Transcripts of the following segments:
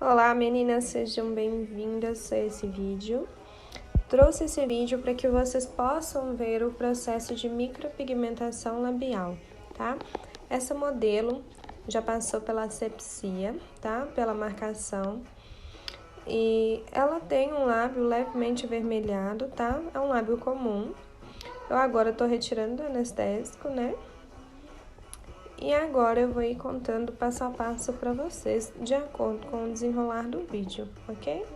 Olá meninas, sejam bem-vindas a esse vídeo. Trouxe esse vídeo para que vocês possam ver o processo de micropigmentação labial, tá? Essa modelo já passou pela asepsia, tá? Pela marcação. E ela tem um lábio levemente avermelhado, tá? É um lábio comum. Eu agora tô retirando do anestésico, né? E agora eu vou ir contando passo a passo para vocês, de acordo com o desenrolar do vídeo, ok?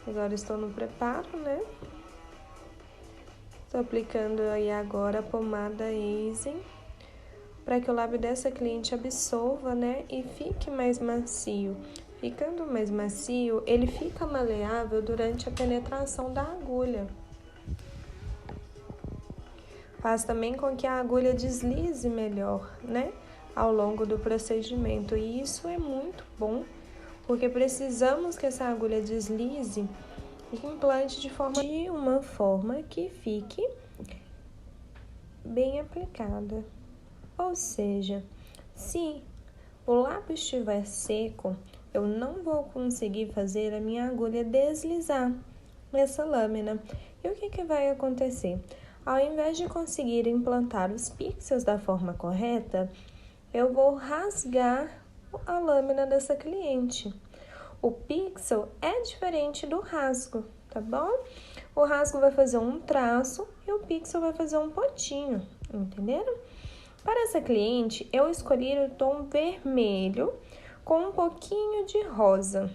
Agora estou no preparo, né? Estou aplicando aí agora a pomada Easy, para que o lábio dessa cliente absorva, né? E fique mais macio. Ficando mais macio, ele fica maleável durante a penetração da agulha. Faz também com que a agulha deslize melhor, né? Ao longo do procedimento. E isso é muito bom, porque precisamos que essa agulha deslize e implante de uma forma que fique bem aplicada. Ou seja, se o lábio estiver seco, eu não vou conseguir fazer a minha agulha deslizar nessa lâmina. E o que vai acontecer? Ao invés de conseguir implantar os pixels da forma correta, eu vou rasgar a lâmina dessa cliente. O pixel é diferente do rasgo, tá bom? O rasgo vai fazer um traço e o pixel vai fazer um pontinho, entenderam? Para essa cliente, eu escolhi o tom vermelho com um pouquinho de rosa.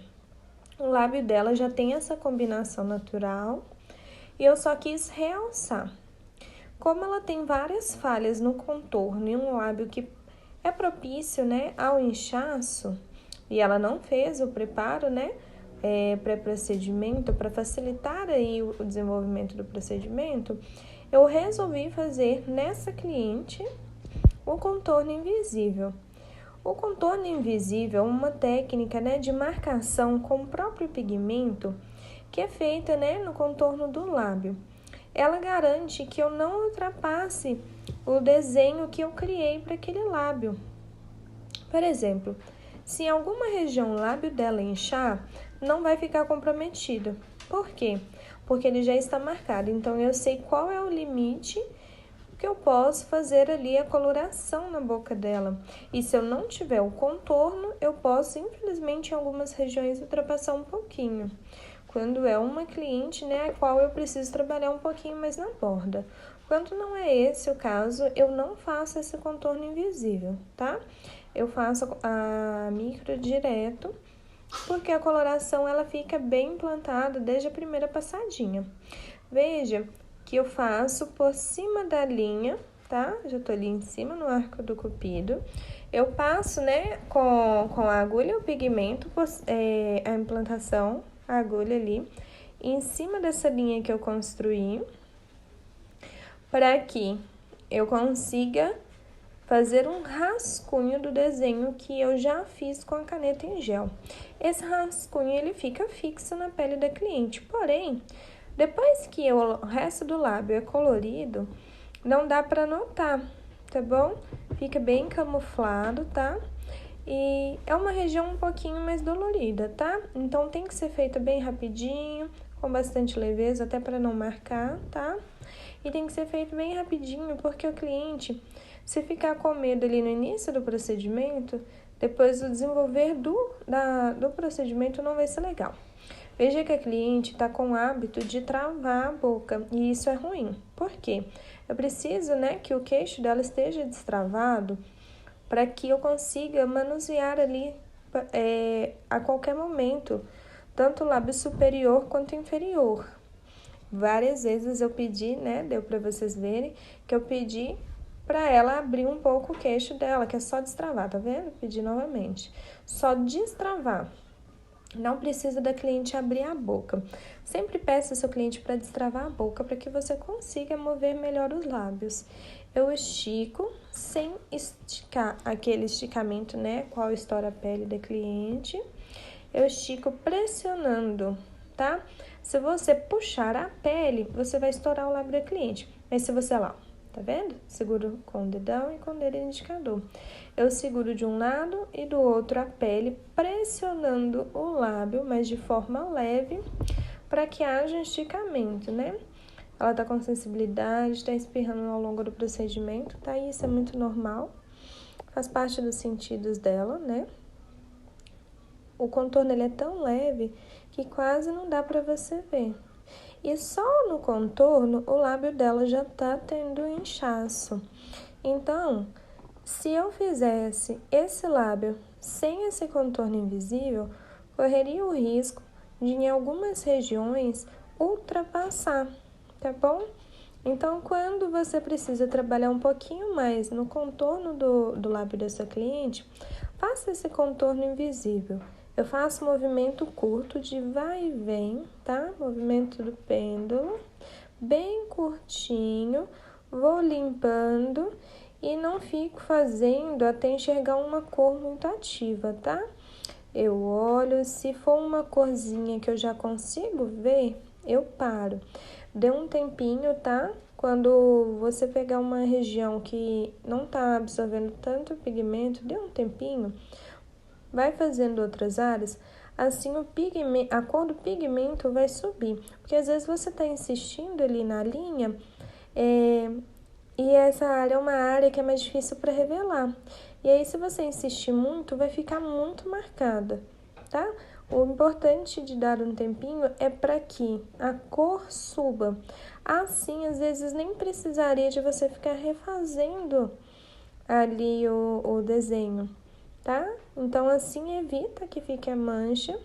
O lábio dela já tem essa combinação natural e eu só quis realçar. Como ela tem várias falhas no contorno e um lábio que é propício, né, ao inchaço, e ela não fez o preparo, né, pré-procedimento para facilitar aí o desenvolvimento do procedimento, eu resolvi fazer nessa cliente o contorno invisível. O contorno invisível é uma técnica, né, de marcação com o próprio pigmento que é feita, né, no contorno do lábio. Ela garante que eu não ultrapasse o desenho que eu criei para aquele lábio. Por exemplo, se em alguma região o lábio dela inchar, não vai ficar comprometido. Por quê? Porque ele já está marcado, então eu sei qual é o limite que eu posso fazer ali a coloração na boca dela. E se eu não tiver o contorno, eu posso, infelizmente, em algumas regiões ultrapassar um pouquinho. Quando é uma cliente, né, a qual eu preciso trabalhar um pouquinho mais na borda. Quando não é esse o caso, eu não faço esse contorno invisível, tá? Eu faço a micro direto, porque a coloração ela fica bem implantada desde a primeira passadinha. Veja que eu faço por cima da linha, tá? Já tô ali em cima no arco do cupido. Eu passo, né, com a agulha o pigmento, a implantação, a agulha ali, em cima dessa linha que eu construí, para que eu consiga fazer um rascunho do desenho que eu já fiz com a caneta em gel. Esse rascunho, ele fica fixo na pele da cliente, porém, depois que o resto do lábio é colorido, não dá para notar, tá bom? Fica bem camuflado, tá? E é uma região um pouquinho mais dolorida, tá? Então, tem que ser feita bem rapidinho, com bastante leveza, até para não marcar, tá? E tem que ser feito bem rapidinho, porque o cliente, se ficar com medo ali no início do procedimento, depois do desenvolver do procedimento não vai ser legal. Veja que a cliente está com o hábito de travar a boca, e isso é ruim. Por quê? Eu preciso, né, que o queixo dela esteja destravado para que eu consiga manusear ali a qualquer momento, tanto o lábio superior quanto inferior. Várias vezes eu pedi, né, deu para vocês verem, que eu pedi para ela abrir um pouco o queixo dela, que é só destravar, tá vendo? Pedi novamente. Só destravar. Não precisa da cliente abrir a boca. Sempre peça ao seu cliente para destravar a boca para que você consiga mover melhor os lábios. Eu estico sem esticar aquele esticamento, né? Qual estoura a pele da cliente. Eu estico pressionando, tá? Se você puxar a pele, você vai estourar o lábio da cliente. Mas se você lá tá vendo? Seguro com o dedão e com o dedo indicador. Eu seguro de um lado e do outro a pele, pressionando o lábio, mas de forma leve, para que haja esticamento, né? Ela tá com sensibilidade, tá espirrando ao longo do procedimento, tá? Isso é muito normal, faz parte dos sentidos dela, né? O contorno, ele é tão leve que quase não dá para você ver. E só no contorno, o lábio dela já tá tendo inchaço. Então, se eu fizesse esse lábio sem esse contorno invisível, correria o risco de, em algumas regiões, ultrapassar, tá bom? Então, quando você precisa trabalhar um pouquinho mais no contorno do lábio da sua cliente, faça esse contorno invisível. Eu faço movimento curto de vai e vem, tá? Movimento do pêndulo, bem curtinho, vou limpando e não fico fazendo até enxergar uma cor muito ativa, tá? Eu olho, se for uma corzinha que eu já consigo ver, eu paro. Dê um tempinho, tá? Quando você pegar uma região que não tá absorvendo tanto pigmento, dê um tempinho. Vai fazendo outras áreas, assim a cor do pigmento vai subir. Porque às vezes você está insistindo ali na linha e essa área é uma área que é mais difícil para revelar. E aí, se você insistir muito, vai ficar muito marcada, tá? O importante de dar um tempinho é para que a cor suba. Assim, às vezes, nem precisaria de você ficar refazendo ali o desenho, tá? Então, assim, evita que fique a mancha.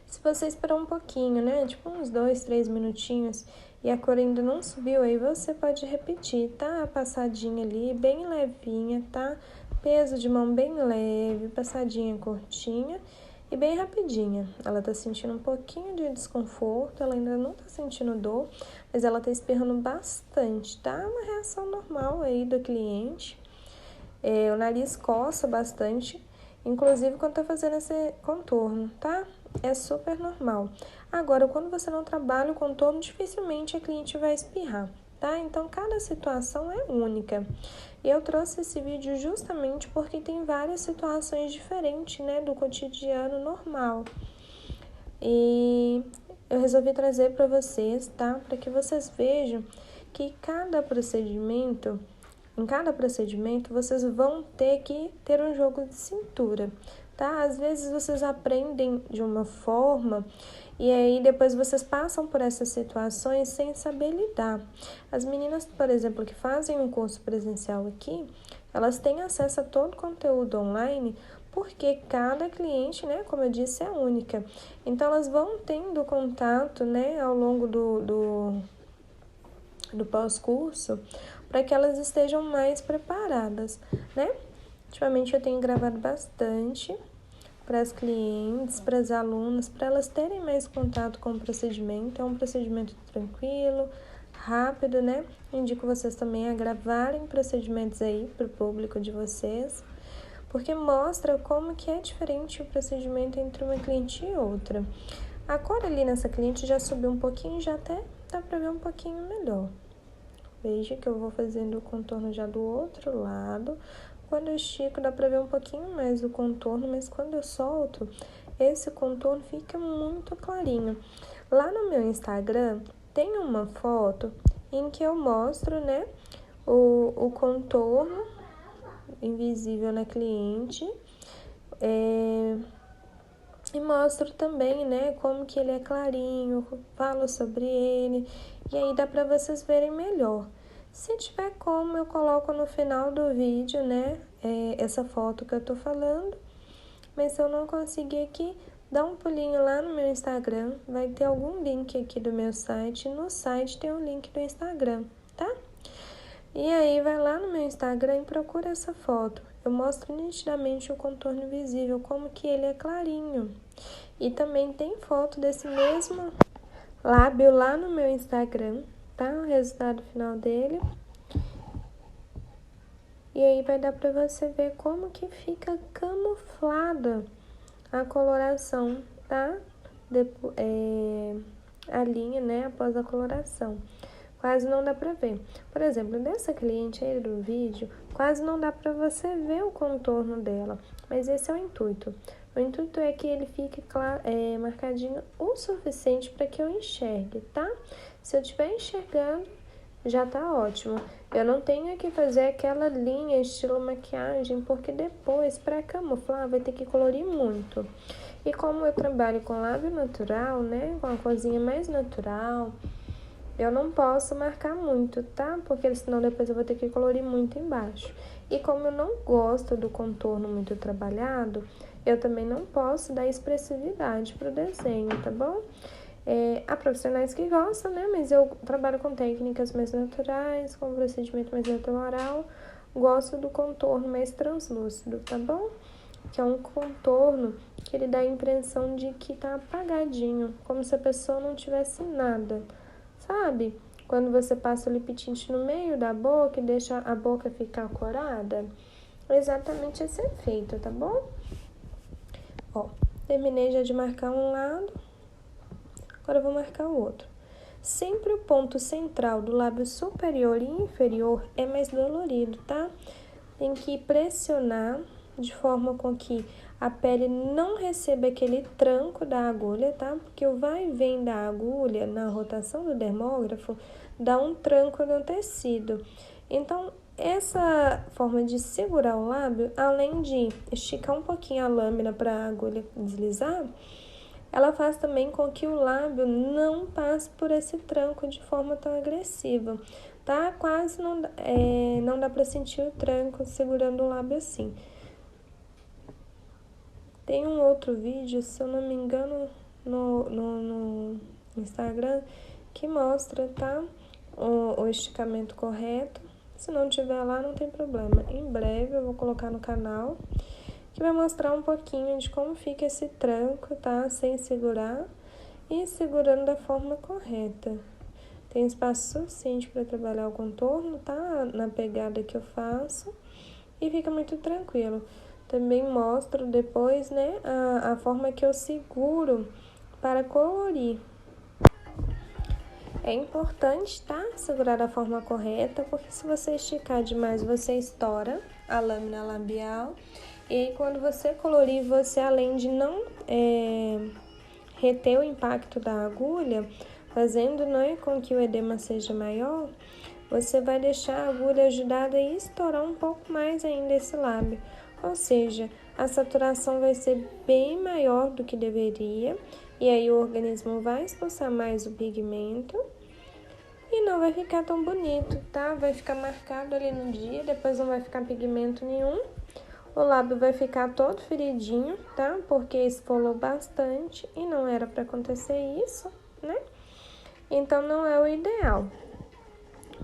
Se você esperar um pouquinho, né? Tipo uns 2, 3 minutinhos e a cor ainda não subiu, aí você pode repetir, tá? A passadinha ali, bem levinha, tá? Peso de mão bem leve, passadinha curtinha e bem rapidinha. Ela tá sentindo um pouquinho de desconforto, ela ainda não tá sentindo dor, mas ela tá espirrando bastante, tá? Uma reação normal aí do cliente. O nariz coça bastante, inclusive quando tá fazendo esse contorno, tá? É super normal. Agora, quando você não trabalha o contorno, dificilmente a cliente vai espirrar, tá? Então, cada situação é única. E eu trouxe esse vídeo justamente porque tem várias situações diferentes, né, do cotidiano normal. E eu resolvi trazer para vocês, tá? Para que vocês vejam que em cada procedimento, vocês vão ter que ter um jogo de cintura, tá? Às vezes vocês aprendem de uma forma e aí depois vocês passam por essas situações sem saber lidar. As meninas, por exemplo, que fazem um curso presencial aqui, elas têm acesso a todo o conteúdo online, porque cada cliente, né, como eu disse, é única. Então, elas vão tendo contato, né, ao longo do pós-curso, para que elas estejam mais preparadas, né? Ultimamente eu tenho gravado bastante para as clientes, para as alunas, para elas terem mais contato com o procedimento. É um procedimento tranquilo, rápido, né? Indico vocês também a gravarem procedimentos aí para o público de vocês, porque mostra como que é diferente o procedimento entre uma cliente e outra. A cor ali nessa cliente já subiu um pouquinho, já até dá para ver um pouquinho melhor. Veja que eu vou fazendo o contorno já do outro lado. Quando eu estico, dá pra ver um pouquinho mais do contorno, mas quando eu solto, esse contorno fica muito clarinho. Lá no meu Instagram, tem uma foto em que eu mostro, né, o contorno invisível na cliente. E mostro também, né, como que ele é clarinho, falo sobre ele, e aí dá pra vocês verem melhor. Se tiver como, eu coloco no final do vídeo, né, essa foto que eu tô falando, mas se eu não conseguir aqui, dá um pulinho lá no meu Instagram, vai ter algum link aqui do meu site, no site tem um link do Instagram, tá? E aí vai lá no meu Instagram e procura essa foto. Eu mostro nitidamente o contorno visível, como que ele é clarinho. E também tem foto desse mesmo lábio lá no meu Instagram, tá? O resultado final dele. E aí vai dar pra você ver como que fica camuflada a coloração, tá? A linha, né, após a coloração. quase não dá pra ver. Por exemplo, dessa cliente aí do vídeo, quase não dá pra você ver o contorno dela, mas esse é o intuito. O intuito é que ele fique marcadinho o suficiente para que eu enxergue, tá? Se eu estiver enxergando, já tá ótimo. Eu não tenho que fazer aquela linha estilo maquiagem, porque depois, para camuflar, vai ter que colorir muito. E como eu trabalho com lábio natural, né, com a corzinha mais natural, eu não posso marcar muito, tá? Porque senão depois eu vou ter que colorir muito embaixo. E como eu não gosto do contorno muito trabalhado, eu também não posso dar expressividade pro desenho, tá bom? Há profissionais que gostam, né? Mas eu trabalho com técnicas mais naturais, com procedimento mais natural. Gosto do contorno mais translúcido, tá bom? Que é um contorno que ele dá a impressão de que tá apagadinho, como se a pessoa não tivesse nada, sabe? Quando você passa o lip tint no meio da boca e deixa a boca ficar corada, é exatamente esse efeito, tá bom? Ó, terminei já de marcar um lado, agora eu vou marcar o outro. Sempre o ponto central do lábio superior e inferior é mais dolorido, tá? Tem que pressionar de forma com que a pele não receba aquele tranco da agulha, tá? Porque o vai e vem da agulha na rotação do dermógrafo dá um tranco no tecido. Então, essa forma de segurar o lábio, além de esticar um pouquinho a lâmina para a agulha deslizar, ela faz também com que o lábio não passe por esse tranco de forma tão agressiva, tá? Quase não dá para sentir o tranco segurando o lábio assim. Tem um outro vídeo, se eu não me engano, no Instagram, que mostra, tá? O esticamento correto. Se não tiver lá, não tem problema. Em breve eu vou colocar no canal, que vai mostrar um pouquinho de como fica esse tranco, tá? Sem segurar e segurando da forma correta. Tem espaço suficiente para trabalhar o contorno, tá? Na pegada que eu faço e fica muito tranquilo. Também mostro depois, né, a forma que eu seguro para colorir. É importante, tá? Segurar da forma correta, porque se você esticar demais, você estoura a lâmina labial. E aí, quando você colorir, você, além de não reter o impacto da agulha, fazendo, né, com que o edema seja maior, você vai deixar a agulha ajudada a estourar um pouco mais ainda esse lábio. Ou seja, a saturação vai ser bem maior do que deveria, e aí o organismo vai expulsar mais o pigmento e não vai ficar tão bonito, tá? Vai ficar marcado ali no dia, depois não vai ficar pigmento nenhum. O lábio vai ficar todo feridinho, tá? Porque esfolou bastante e não era para acontecer isso, né? Então não é o ideal.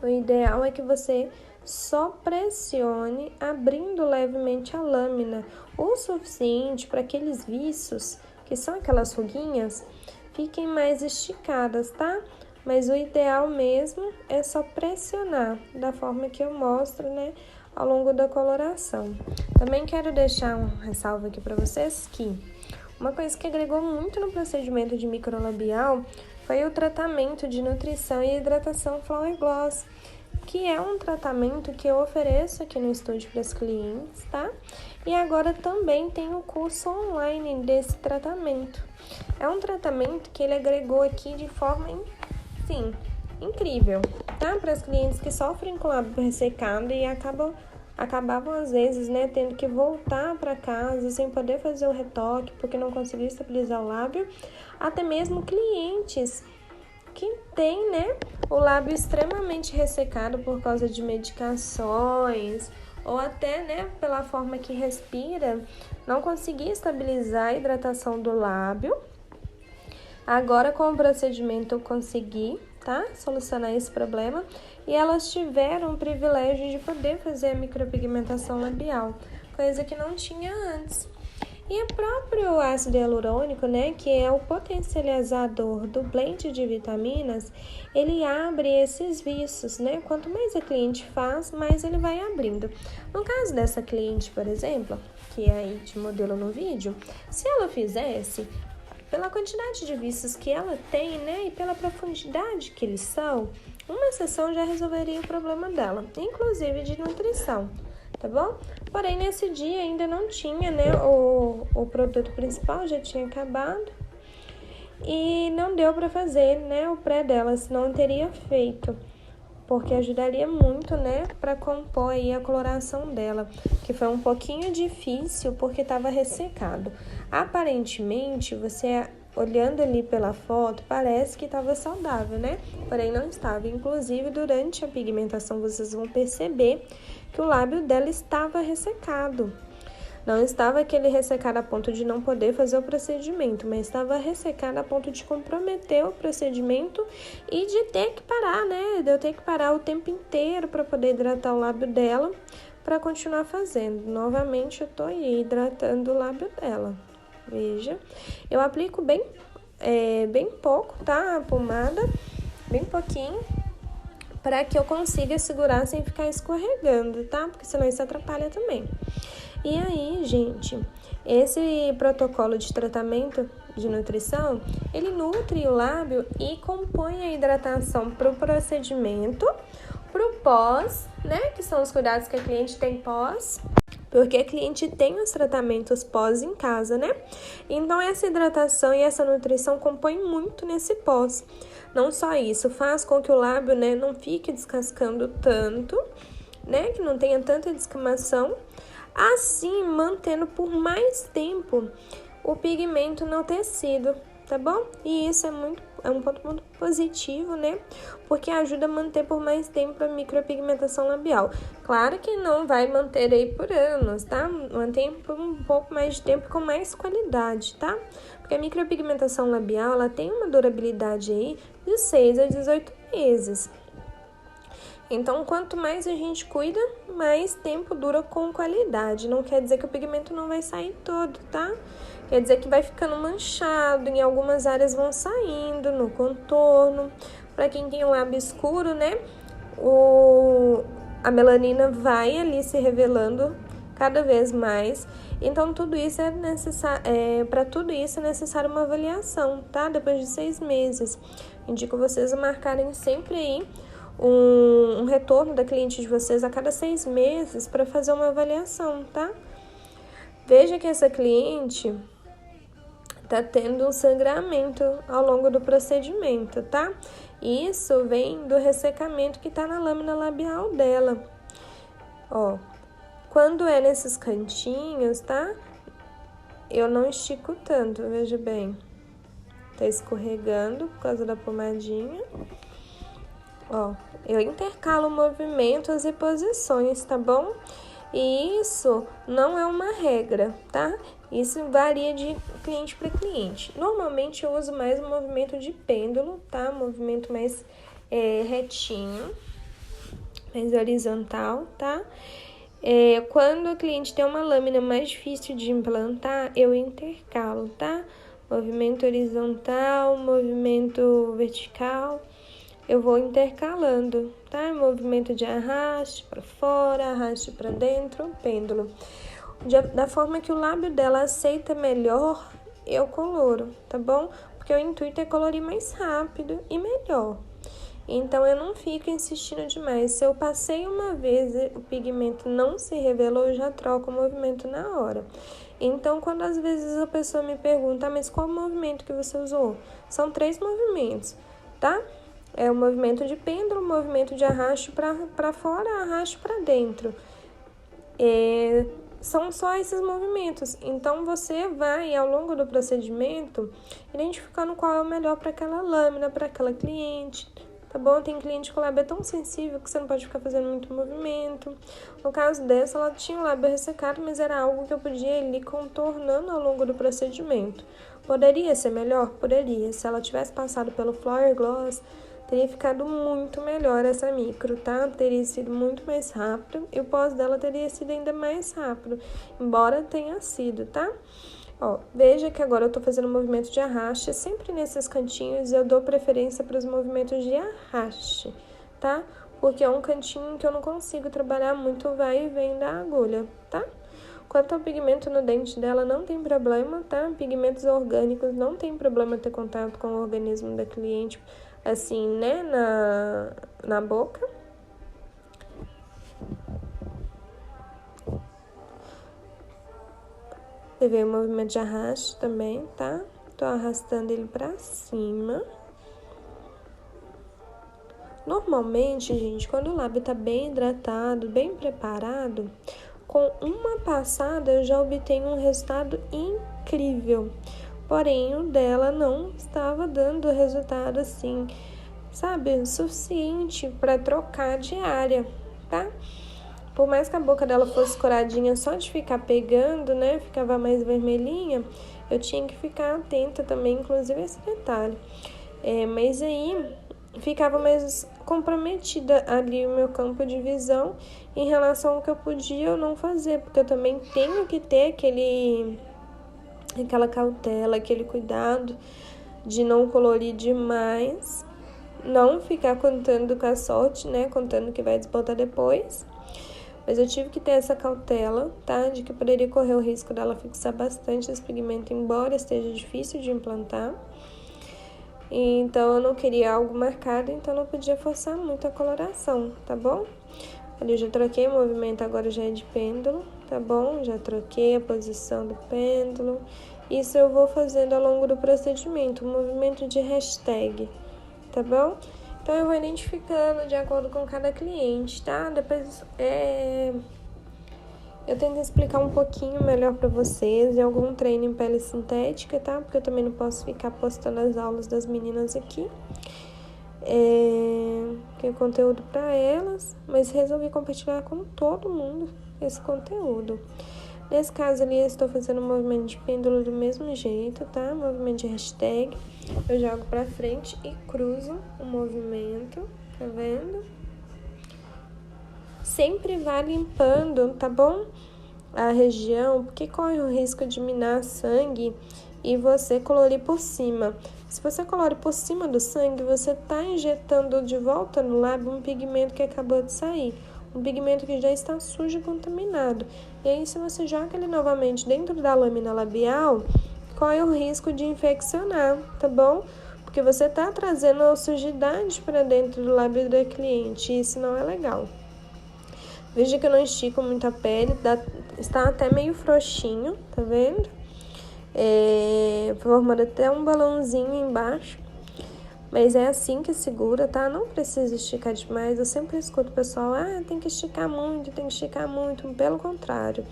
O ideal é que você só pressione abrindo levemente a lâmina, o suficiente para aqueles viços, que são aquelas ruguinhas, fiquem mais esticadas, tá? Mas o ideal mesmo é só pressionar, da forma que eu mostro, né, ao longo da coloração. Também quero deixar um ressalvo aqui para vocês que uma coisa que agregou muito no procedimento de microlabial foi o tratamento de nutrição e hidratação Flower Gloss, que é um tratamento que eu ofereço aqui no estúdio para os clientes, tá? E agora também tem o curso online desse tratamento. É um tratamento que ele agregou aqui de forma, sim, incrível, tá? Para os clientes que sofrem com lábio ressecado e acabavam às vezes, né, tendo que voltar para casa sem poder fazer o retoque porque não conseguiu estabilizar o lábio, até mesmo clientes que tem, né, o lábio extremamente ressecado por causa de medicações ou até, né, pela forma que respira, não conseguia estabilizar a hidratação do lábio. Agora, com o procedimento, eu consegui, tá, solucionar esse problema e elas tiveram o privilégio de poder fazer a micropigmentação labial, coisa que não tinha antes. E o próprio ácido hialurônico, né, que é o potencializador do blend de vitaminas, ele abre esses viços, né? Quanto mais a cliente faz, mais ele vai abrindo. No caso dessa cliente, por exemplo, que é aí de modelo no vídeo, se ela fizesse, pela quantidade de vícios que ela tem, né, e pela profundidade que eles são, Uma sessão já resolveria o problema dela, inclusive de nutrição, tá bom? Porém, nesse dia ainda não tinha, né, o produto principal, já tinha acabado. E não deu para fazer, né, o pré dela, senão eu teria feito, porque ajudaria muito, né, para compor aí a coloração dela, que foi um pouquinho difícil porque estava ressecado. Aparentemente, você olhando ali pela foto, parece que estava saudável, né? Porém, não estava. Inclusive, durante a pigmentação, vocês vão perceber que o lábio dela estava ressecado. Não estava aquele ressecado a ponto de não poder fazer o procedimento, mas estava ressecado a ponto de comprometer o procedimento e de ter que parar, né? De eu ter que parar o tempo inteiro para poder hidratar o lábio dela para continuar fazendo. Novamente, eu tô aí hidratando o lábio dela. Veja, eu aplico bem pouco, tá? A pomada, bem pouquinho, para que eu consiga segurar sem ficar escorregando, tá? Porque senão isso atrapalha também. E aí, gente, esse protocolo de tratamento de nutrição, ele nutre o lábio e compõe a hidratação para o procedimento, para o pós, né? Que são os cuidados que a cliente tem pós, porque a cliente tem os tratamentos pós em casa, né? Então, essa hidratação e essa nutrição compõem muito nesse pós. Não só isso, faz com que o lábio, né, não fique descascando tanto, né? Que não tenha tanta descamação, assim mantendo por mais tempo o pigmento no tecido, tá bom? E isso é um ponto muito positivo, né? Porque ajuda a manter por mais tempo a micropigmentação labial. Claro que não vai manter aí por anos, tá? Mantém por um pouco mais de tempo com mais qualidade, tá? Porque a micropigmentação labial, ela tem uma durabilidade aí de 6 a 18 meses. Então, quanto mais a gente cuida, mais tempo dura com qualidade. Não quer dizer que o pigmento não vai sair todo, tá? Quer dizer que vai ficando manchado, em algumas áreas vão saindo, no contorno. Para quem tem o lábio escuro, né? A melanina vai ali se revelando cada vez mais. Então, tudo isso é necessário. Para tudo isso é necessário uma avaliação, tá? Depois de 6 meses. Indico vocês marcarem sempre aí um retorno da cliente de vocês a cada 6 meses para fazer uma avaliação, tá? Veja que essa cliente tá tendo um sangramento ao longo do procedimento, tá? Isso vem do ressecamento que tá na lâmina labial dela. Ó, quando é nesses cantinhos, tá? Eu não estico tanto, veja bem. Tá escorregando por causa da pomadinha. Ó, eu intercalo movimentos e posições, tá bom? E isso não é uma regra, tá? Isso varia de cliente para cliente. Normalmente eu uso mais um movimento de pêndulo, tá? Movimento mais retinho, mais horizontal, tá? Quando a cliente tem uma lâmina mais difícil de implantar, eu intercalo, tá? Movimento horizontal, movimento vertical. Eu vou intercalando, tá? Movimento de arraste para fora, arraste para dentro, pêndulo. Da forma que o lábio dela aceita melhor, eu coloro, tá bom? Porque o intuito é colorir mais rápido e melhor. Então, eu não fico insistindo demais. Se eu passei uma vez e o pigmento não se revelou, eu já troco o movimento na hora. Então, quando às vezes a pessoa me pergunta, mas qual movimento que você usou? São 3 movimentos, tá? É o movimento de pêndulo, movimento de arraste para fora, arraste para dentro. São só esses movimentos. Então, você vai, ao longo do procedimento, identificando qual é o melhor para aquela lâmina, para aquela cliente, tá bom? Tem cliente com o lábio tão sensível que você não pode ficar fazendo muito movimento. No caso dessa, ela tinha o lábio ressecado, mas era algo que eu podia ir contornando ao longo do procedimento. Poderia ser melhor? Poderia. Se ela tivesse passado pelo Flawless Gloss, teria ficado muito melhor essa micro, tá? Teria sido muito mais rápido e o pós dela teria sido ainda mais rápido, embora tenha sido, tá? Ó, veja que agora eu tô fazendo um movimento de arraste, sempre nesses cantinhos eu dou preferência para os movimentos de arraste, tá? Porque é um cantinho que eu não consigo trabalhar muito vai e vem da agulha, tá? Quanto ao pigmento no dente dela, não tem problema, tá? Pigmentos orgânicos não tem problema ter contato com o organismo da cliente, assim, né, na boca. Levei o movimento de arraste também, tá? Tô arrastando ele pra cima. Normalmente, gente, quando o lábio tá bem hidratado, bem preparado, com uma passada eu já obtenho um resultado incrível. Porém, o dela não estava dando resultado assim, sabe, suficiente para trocar de área, tá? Por mais que a boca dela fosse coradinha só de ficar pegando, né, ficava mais vermelhinha, eu tinha que ficar atenta também, inclusive esse detalhe. Mas aí ficava mais comprometida ali o meu campo de visão em relação ao que eu podia ou não fazer, porque eu também tenho que ter aquela cautela, aquele cuidado de não colorir demais, não ficar contando com a sorte, né, contando que vai desbotar depois. Mas eu tive que ter essa cautela, tá, de que poderia correr o risco dela fixar bastante esse pigmento, embora esteja difícil de implantar. Então, eu não queria algo marcado, então não podia forçar muito a coloração, tá bom? Ali eu já troquei o movimento, agora já é de pêndulo, tá bom? Já troquei a posição do pêndulo. Isso eu vou fazendo ao longo do procedimento, um movimento de hashtag, tá bom? Então, eu vou identificando de acordo com cada cliente, tá? Depois, eu tento explicar um pouquinho melhor para vocês em algum treino em pele sintética, tá? Porque eu também não posso ficar postando as aulas das meninas aqui. Que é conteúdo para elas, mas resolvi compartilhar com todo mundo esse conteúdo. Nesse caso ali, eu estou fazendo um movimento de pêndulo do mesmo jeito, tá? Movimento de hashtag. Eu jogo para frente e cruzo o movimento, tá vendo? Sempre vá limpando, tá bom? A região, porque corre o risco de minar sangue e você colorir por cima. Se você colore por cima do sangue, você tá injetando de volta no lábio um pigmento que acabou de sair. Um pigmento que já está sujo e contaminado. E aí, se você joga ele novamente dentro da lâmina labial, corre o risco de infeccionar, tá bom? Porque você tá trazendo a sujidade para dentro do lábio da cliente e isso não é legal. Veja que eu não estico muito a pele, está até meio frouxinho, tá vendo? Formando até um balãozinho embaixo. Mas é assim que segura, tá? Não precisa esticar demais. Eu sempre escuto o pessoal, tem que esticar muito, tem que esticar muito. Pelo contrário,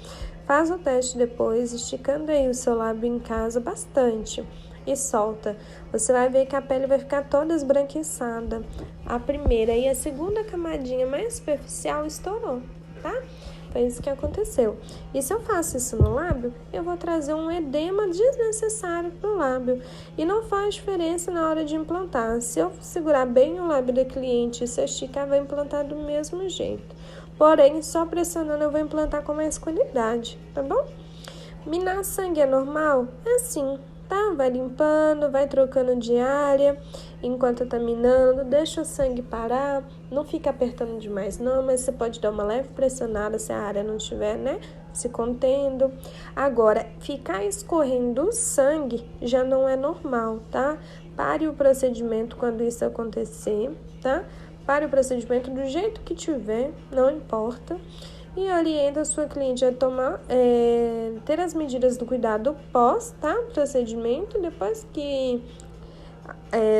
faz o teste depois, esticando aí o seu lábio em casa bastante. E solta. Você vai ver que a pele vai ficar toda esbranquiçada. A primeira e a segunda camadinha mais superficial estourou, tá? Foi isso que aconteceu. E se eu faço isso no lábio, eu vou trazer um edema desnecessário pro lábio. E não faz diferença na hora de implantar. Se eu segurar bem o lábio da cliente e se eu esticar, vai implantar do mesmo jeito. Porém, só pressionando eu vou implantar com mais qualidade, tá bom? Minar sangue é normal? É assim, tá? Vai limpando, vai trocando de área enquanto tá minando, deixa o sangue parar, não fica apertando demais não, mas você pode dar uma leve pressionada se a área não estiver, né, se contendo. Agora, ficar escorrendo o sangue já não é normal, tá? Pare o procedimento quando isso acontecer, tá? Pare o procedimento do jeito que tiver, não importa. E orienta a sua cliente a tomar, ter as medidas do cuidado pós, tá? Procedimento, depois que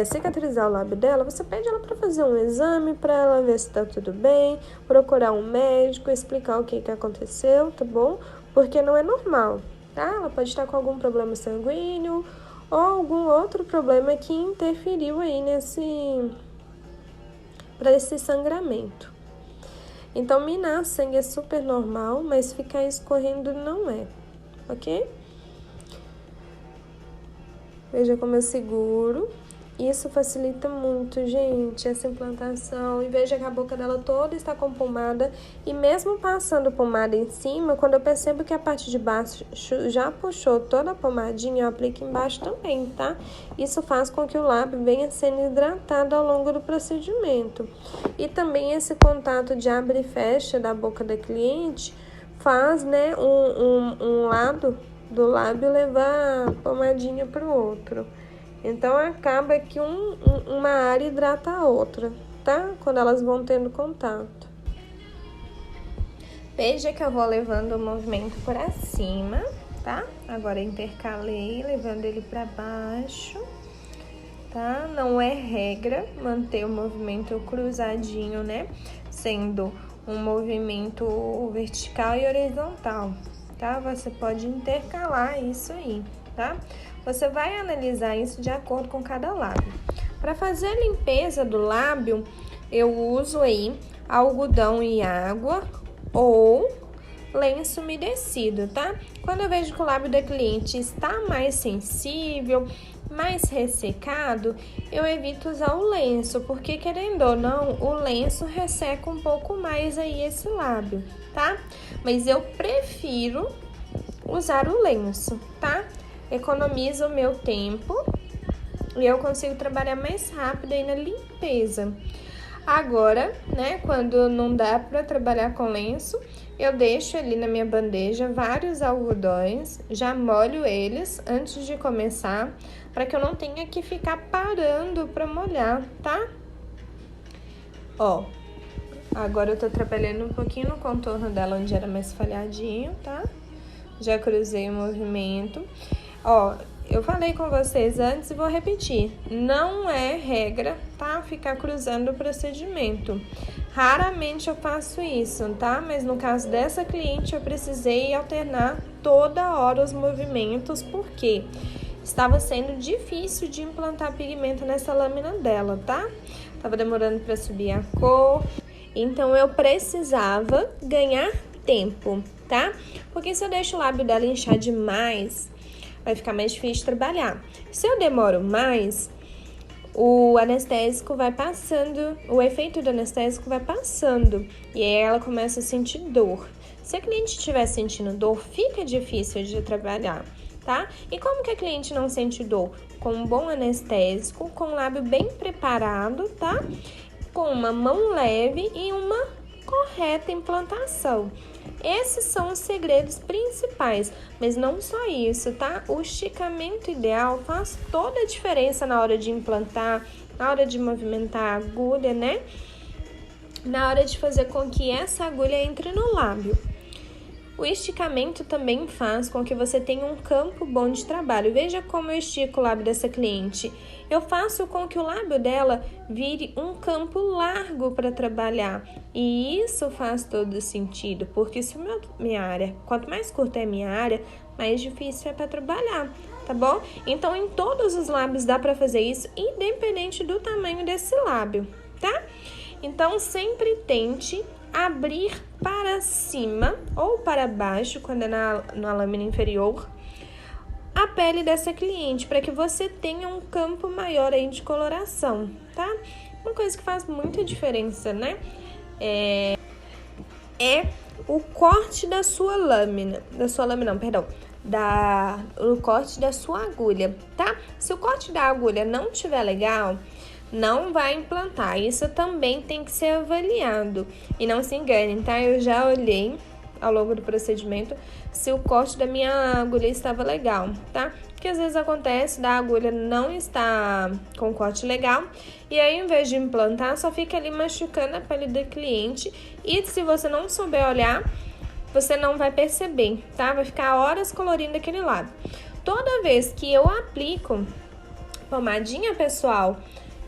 cicatrizar o lábio dela, você pede ela para fazer um exame, para ela ver se tá tudo bem, procurar um médico, explicar o que aconteceu, tá bom? Porque não é normal, tá? Ela pode estar com algum problema sanguíneo ou algum outro problema que interferiu aí para esse sangramento. Então, minar sangue é super normal, mas ficar escorrendo não é, ok? Veja como eu seguro. Isso facilita muito, gente, essa implantação. E veja que a boca dela toda está com pomada. E mesmo passando pomada em cima, quando eu percebo que a parte de baixo já puxou toda a pomadinha, eu aplico embaixo também, tá? Isso faz com que o lábio venha sendo hidratado ao longo do procedimento. E também esse contato de abre e fecha da boca da cliente faz, né, um lado do lábio levar a pomadinha para o outro. Então, acaba que uma área hidrata a outra, tá? Quando elas vão tendo contato. Veja que eu vou levando o movimento para cima, tá? Agora intercalei, levando ele para baixo, tá? Não é regra manter o movimento cruzadinho, né? Sendo um movimento vertical e horizontal, tá? Você pode intercalar isso aí, tá? Você vai analisar isso de acordo com cada lábio. Para fazer a limpeza do lábio, eu uso aí algodão e água ou lenço umedecido, tá? Quando eu vejo que o lábio da cliente está mais sensível, mais ressecado, eu evito usar o lenço, porque querendo ou não, o lenço resseca um pouco mais aí esse lábio, tá? Mas eu prefiro usar o lenço, tá? Economiza o meu tempo e eu consigo trabalhar mais rápido aí na limpeza. Agora, né, quando não dá para trabalhar com lenço, eu deixo ali na minha bandeja vários algodões, já molho eles antes de começar, para que eu não tenha que ficar parando para molhar, tá? Ó, agora eu tô trabalhando um pouquinho no contorno dela, onde era mais falhadinho, tá? Já cruzei o movimento. Ó, eu falei com vocês antes e vou repetir. Não é regra, tá? Ficar cruzando o procedimento. Raramente eu faço isso, tá? Mas no caso dessa cliente, eu precisei alternar toda hora os movimentos, porque estava sendo difícil de implantar pigmento nessa lâmina dela, tá? Tava demorando para subir a cor. Então, eu precisava ganhar tempo, tá? Porque se eu deixo o lábio dela inchar demais, vai ficar mais difícil de trabalhar. Se eu demoro mais, o anestésico vai passando, o efeito do anestésico vai passando, e aí ela começa a sentir dor. Se a cliente estiver sentindo dor, fica difícil de trabalhar, tá? E como que a cliente não sente dor? Com um bom anestésico, com o lábio bem preparado, tá? Com uma mão leve e uma correta implantação. Esses são os segredos principais, mas não só isso, tá? O esticamento ideal faz toda a diferença na hora de implantar, na hora de movimentar a agulha, né? Na hora de fazer com que essa agulha entre no lábio. O esticamento também faz com que você tenha um campo bom de trabalho. Veja como eu estico o lábio dessa cliente. Eu faço com que o lábio dela vire um campo largo para trabalhar. E isso faz todo sentido, porque se minha área, quanto mais curta é a minha área, mais difícil é para trabalhar, tá bom? Então, em todos os lábios dá para fazer isso, independente do tamanho desse lábio, tá? Então, sempre tente abrir para cima ou para baixo, quando é na lâmina inferior, a pele dessa cliente, para que você tenha um campo maior aí de coloração, tá? Uma coisa que faz muita diferença, né? É o corte da sua lâmina, o corte da sua agulha, tá? Se o corte da agulha não estiver legal, não vai implantar. Isso também tem que ser avaliado. E não se engane, tá? Eu já olhei ao longo do procedimento se o corte da minha agulha estava legal, tá? Porque às vezes acontece da agulha não estar com corte legal e aí, ao invés de implantar, só fica ali machucando a pele do cliente. E se você não souber olhar, você não vai perceber, tá? Vai ficar horas colorindo aquele lado. Toda vez que eu aplico pomadinha pessoal,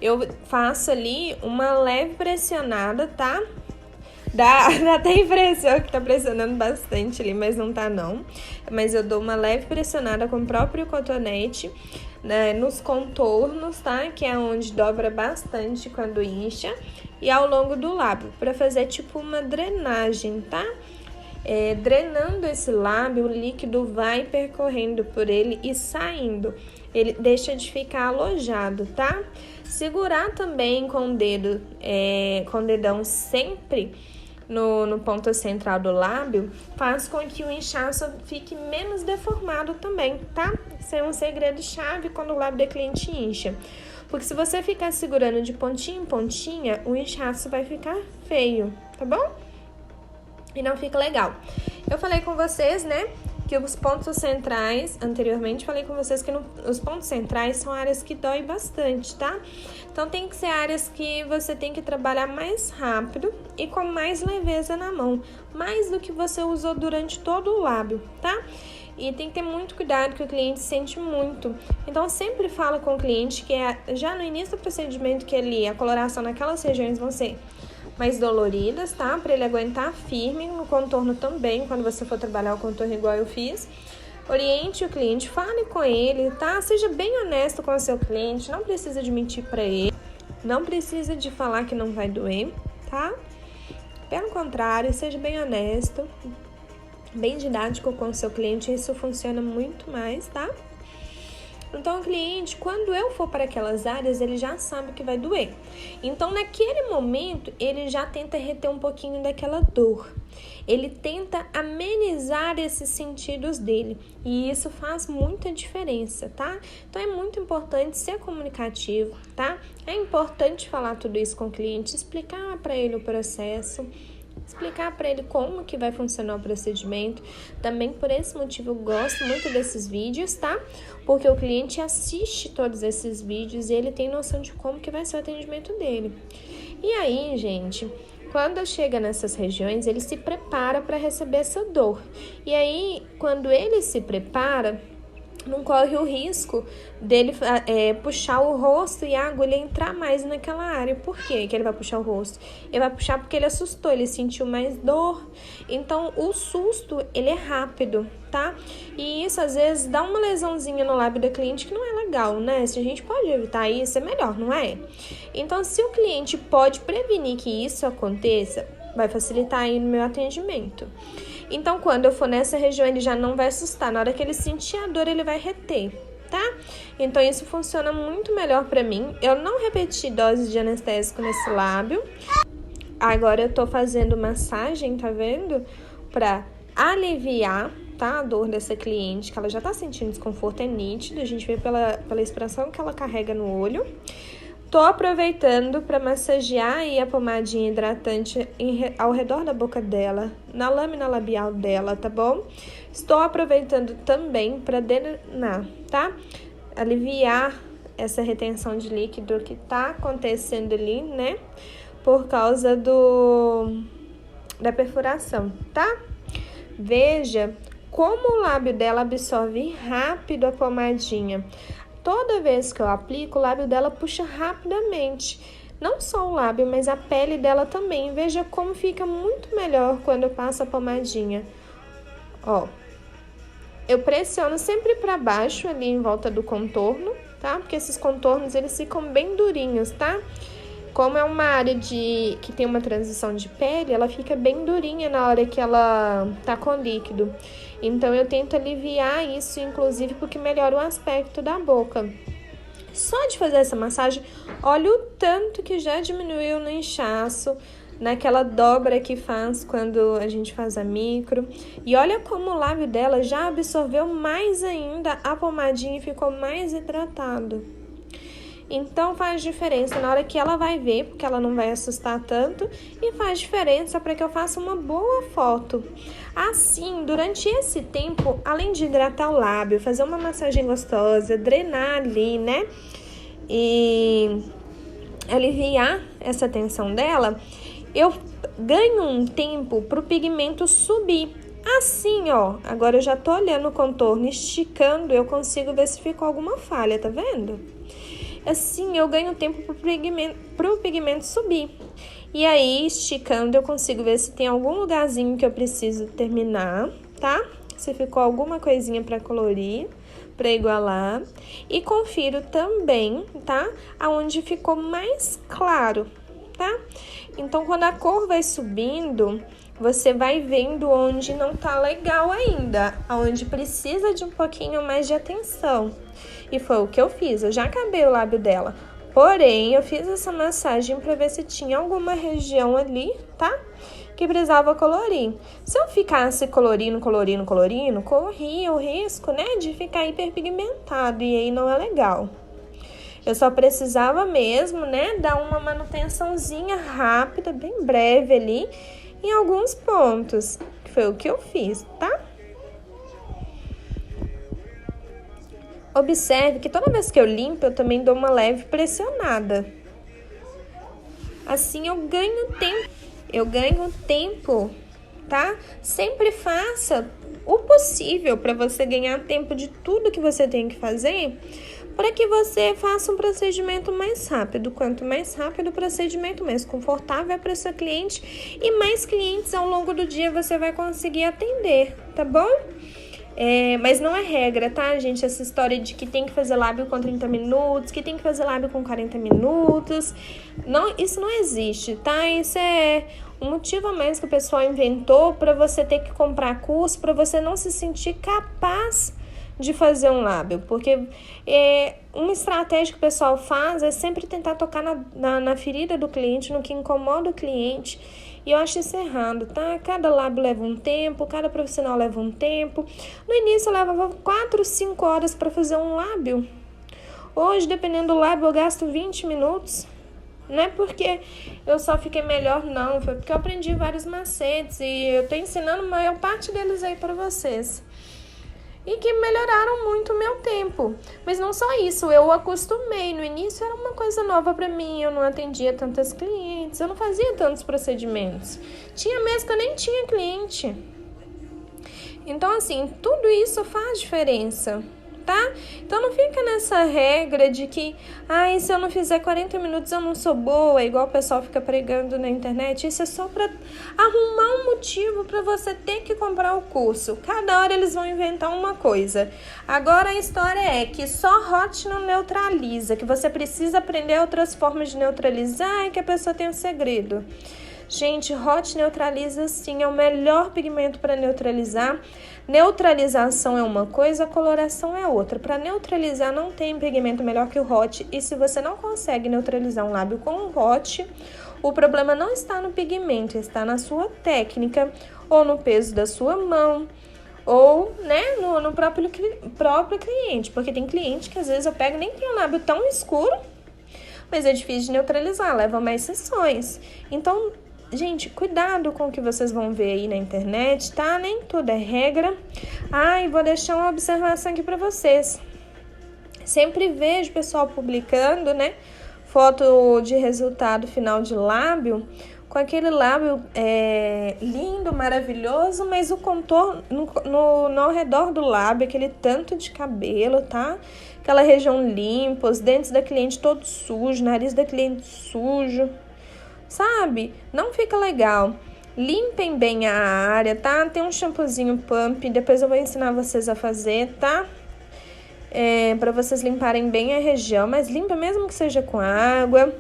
eu faço ali uma leve pressionada, tá? Dá até impressão que tá pressionando bastante ali, mas não tá não. Mas eu dou uma leve pressionada com o próprio cotonete, né, nos contornos, tá? Que é onde dobra bastante quando incha. E ao longo do lábio, pra fazer tipo uma drenagem, tá? Drenando esse lábio, o líquido vai percorrendo por ele e saindo. Ele deixa de ficar alojado, tá? Segurar também com o dedo, com o dedão sempre no ponto central do lábio, faz com que o inchaço fique menos deformado também, tá? Isso é um segredo chave quando o lábio da cliente incha. Porque se você ficar segurando de pontinha em pontinha, o inchaço vai ficar feio, tá bom? E não fica legal. Eu falei com vocês, né, que os pontos centrais, anteriormente falei com vocês que os pontos centrais são áreas que doem bastante, tá? Então tem que ser áreas que você tem que trabalhar mais rápido e com mais leveza na mão, mais do que você usou durante todo o lábio, tá? E tem que ter muito cuidado que o cliente sente muito. Então sempre fala com o cliente que já no início do procedimento que a coloração naquelas regiões vão ser mais doloridas, tá? Para ele aguentar firme, no contorno também, quando você for trabalhar o contorno igual eu fiz. Oriente o cliente, fale com ele, tá? Seja bem honesto com o seu cliente, não precisa de mentir para ele, não precisa de falar que não vai doer, tá? Pelo contrário, seja bem honesto, bem didático com o seu cliente, isso funciona muito mais, tá? Então, o cliente, quando eu for para aquelas áreas, ele já sabe que vai doer. Então, naquele momento, ele já tenta reter um pouquinho daquela dor. Ele tenta amenizar esses sentidos dele. E isso faz muita diferença, tá? Então, é muito importante ser comunicativo, tá? É importante falar tudo isso com o cliente, explicar para ele o processo, explicar para ele como que vai funcionar o procedimento. Também por esse motivo eu gosto muito desses vídeos, tá? Porque o cliente assiste todos esses vídeos e ele tem noção de como que vai ser o atendimento dele. E aí, gente, quando chega nessas regiões, ele se prepara para receber essa dor. E aí, quando ele se prepara, não corre o risco dele puxar o rosto e a agulha entrar mais naquela área. Por quê que ele vai puxar o rosto? Ele vai puxar porque ele assustou, ele sentiu mais dor. Então, o susto, ele é rápido, tá? E isso, às vezes, dá uma lesãozinha no lábio da cliente que não é legal, né? Se a gente pode evitar isso, é melhor, não é? Então, se o cliente pode prevenir que isso aconteça, vai facilitar aí no meu atendimento. Então, quando eu for nessa região, ele já não vai assustar. Na hora que ele sentir a dor, ele vai reter, tá? Então, isso funciona muito melhor pra mim. Eu não repeti dose de anestésico nesse lábio. Agora, eu tô fazendo massagem, tá vendo? Pra aliviar, tá? A dor dessa cliente, que ela já tá sentindo desconforto, é nítido. A gente vê pela expressão que ela carrega no olho. Tô aproveitando para massagear aí a pomadinha hidratante ao redor da boca dela, na lâmina labial dela, tá bom? Estou aproveitando também para drenar, tá? Aliviar essa retenção de líquido que tá acontecendo ali, né? Por causa da perfuração, tá? Veja como o lábio dela absorve rápido a pomadinha. Toda vez que eu aplico, o lábio dela puxa rapidamente. Não só o lábio, mas a pele dela também. Veja como fica muito melhor quando eu passo a pomadinha. Ó, eu pressiono sempre para baixo ali em volta do contorno, tá? Porque esses contornos, eles ficam bem durinhos, tá? Como é uma área que tem uma transição de pele, ela fica bem durinha na hora que ela tá com líquido. Então, eu tento aliviar isso, inclusive, porque melhora o aspecto da boca. Só de fazer essa massagem, olha o tanto que já diminuiu no inchaço, naquela dobra que faz quando a gente faz a micro. E olha como o lábio dela já absorveu mais ainda a pomadinha e ficou mais hidratado. Então, faz diferença na hora que ela vai ver, porque ela não vai assustar tanto, e faz diferença para que eu faça uma boa foto. Assim, durante esse tempo, além de hidratar o lábio, fazer uma massagem gostosa, drenar ali, né? E aliviar essa tensão dela, eu ganho um tempo para o pigmento subir. Assim, ó, agora eu já tô olhando o contorno, esticando, eu consigo ver se ficou alguma falha, tá vendo? Assim, eu ganho tempo pro pigmento subir. E aí, esticando, eu consigo ver se tem algum lugarzinho que eu preciso terminar, tá? Se ficou alguma coisinha para colorir, para igualar. E confiro também, tá? Aonde ficou mais claro, tá? Então, quando a cor vai subindo, você vai vendo onde não tá legal ainda, aonde precisa de um pouquinho mais de atenção. E foi o que eu fiz, eu já acabei o lábio dela. Porém, eu fiz essa massagem para ver se tinha alguma região ali, tá? Que precisava colorir. Se eu ficasse colorindo, corria o risco, né, de ficar hiperpigmentado. E aí não é legal. Eu só precisava mesmo, né, dar uma manutençãozinha rápida, bem breve ali, em alguns pontos. Que foi o que eu fiz, tá? Observe que toda vez que eu limpo, eu também dou uma leve pressionada. Assim eu ganho tempo. Tá? Sempre faça o possível para você ganhar tempo de tudo que você tem que fazer, para que você faça um procedimento mais rápido. Quanto mais rápido o procedimento, mais confortável é para sua cliente e mais clientes ao longo do dia você vai conseguir atender, tá bom? Mas não é regra, tá, gente? Essa história de que tem que fazer lábio com 30 minutos, que tem que fazer lábio com 40 minutos. Não, isso não existe, tá? Isso é um motivo a mais que o pessoal inventou para você ter que comprar curso, para você não se sentir capaz de fazer um lábio. Porque uma estratégia que o pessoal faz é sempre tentar tocar na ferida do cliente, no que incomoda o cliente. E eu acho isso errado, tá? Cada lábio leva um tempo, cada profissional leva um tempo. No início eu levava 4, 5 horas para fazer um lábio. Hoje, dependendo do lábio, eu gasto 20 minutos. Não é porque eu só fiquei melhor, não. Foi porque eu aprendi vários macetes e eu tô ensinando a maior parte deles aí para vocês. E que melhoraram muito o meu tempo. Mas não só isso, eu acostumei. No início era uma coisa nova para mim, eu não atendia tantas clientes, eu não fazia tantos procedimentos. Tinha mês que eu nem tinha cliente. Então, assim, tudo isso faz diferença, tá? Então não fica nessa regra de que, se eu não fizer 40 minutos eu não sou boa, igual o pessoal fica pregando na internet. Isso é só para arrumar um motivo para você ter que comprar o curso. Cada hora eles vão inventar uma coisa. Agora a história é que só Hot não neutraliza, que você precisa aprender outras formas de neutralizar e que a pessoa tem um segredo. Gente, Hot neutraliza sim, é o melhor pigmento para neutralizar. Neutralização é uma coisa, coloração é outra. Para neutralizar não tem pigmento melhor que o Hot. E se você não consegue neutralizar um lábio com o Hot, o problema não está no pigmento, está na sua técnica, ou no peso da sua mão, ou no próprio cliente. Porque tem cliente que às vezes eu pego e nem tem um lábio tão escuro, mas é difícil de neutralizar, leva mais sessões. Então, gente, cuidado com o que vocês vão ver aí na internet, tá? Nem tudo é regra. E vou deixar uma observação aqui pra vocês. Sempre vejo o pessoal publicando, foto de resultado final de lábio, com aquele lábio lindo, maravilhoso, mas o contorno ao redor do lábio, aquele tanto de cabelo, tá? Aquela região limpa, os dentes da cliente todos sujos, nariz da cliente sujo. Sabe? Não fica legal. Limpem bem a área, tá? Tem um shampoozinho pump, depois eu vou ensinar vocês a fazer, tá? Pra vocês limparem bem a região, mas limpa mesmo que seja com água.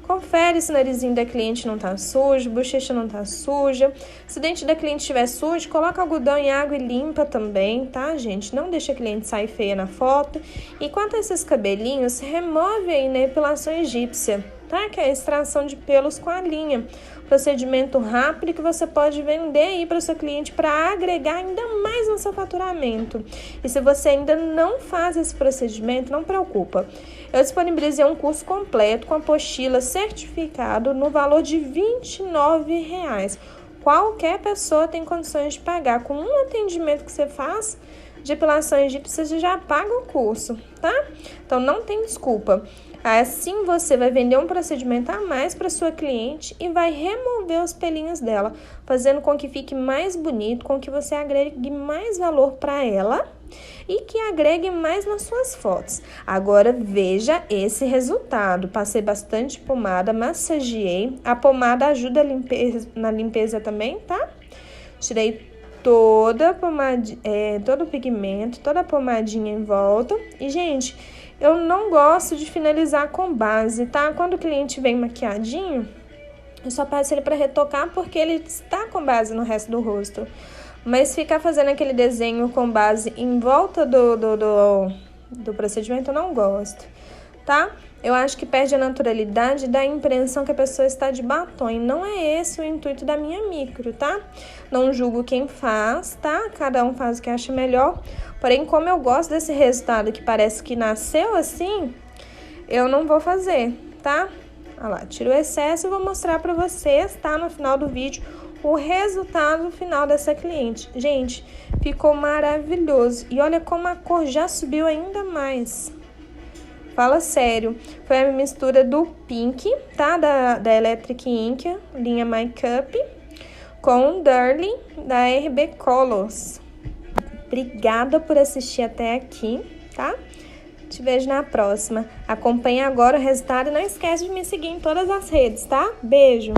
Confere se o narizinho da cliente não tá sujo, bochecha não tá suja. Se o dente da cliente estiver sujo, coloca algodão em água e limpa também, tá, gente? Não deixa a cliente sair feia na foto. E quanto a esses cabelinhos, remove aí na epilação egípcia, tá? Que é a extração de pelos com a linha. Procedimento rápido que você pode vender aí para o seu cliente para agregar ainda mais no seu faturamento. E se você ainda não faz esse procedimento, não preocupa. Eu disponibilizei um curso completo com apostila certificado no valor de R$29. Qualquer pessoa tem condições de pagar. Com um atendimento que você faz de epilação egípcia, você já paga o curso, tá? Então não tem desculpa. Assim você vai vender um procedimento a mais para sua cliente e vai remover os pelinhos dela, fazendo com que fique mais bonito, com que você agregue mais valor para ela e que agregue mais nas suas fotos. Agora veja esse resultado. Passei bastante pomada, massageei. A pomada ajuda na limpeza também, tá? Tirei todo o pigmento, toda a pomadinha em volta. E, gente, eu não gosto de finalizar com base, tá? Quando o cliente vem maquiadinho, eu só passo ele para retocar porque ele está com base no resto do rosto. Mas ficar fazendo aquele desenho com base em volta do procedimento eu não gosto, tá? Eu acho que perde a naturalidade e dá a impressão que a pessoa está de batom. E não é esse o intuito da minha micro, tá? Não julgo quem faz, tá? Cada um faz o que acha melhor. Porém, como eu gosto desse resultado que parece que nasceu assim, eu não vou fazer, tá? Olha lá, tiro o excesso e vou mostrar pra vocês, tá? No final do vídeo, o resultado final dessa cliente. Gente, ficou maravilhoso. E olha como a cor já subiu ainda mais. Fala sério. Foi a mistura do Pink, tá? Da Electric Ink, linha Makeup, com o Darling, da RB Colors. Obrigada por assistir até aqui, tá? Te vejo na próxima. Acompanhe agora o resultado e não esquece de me seguir em todas as redes, tá? Beijo!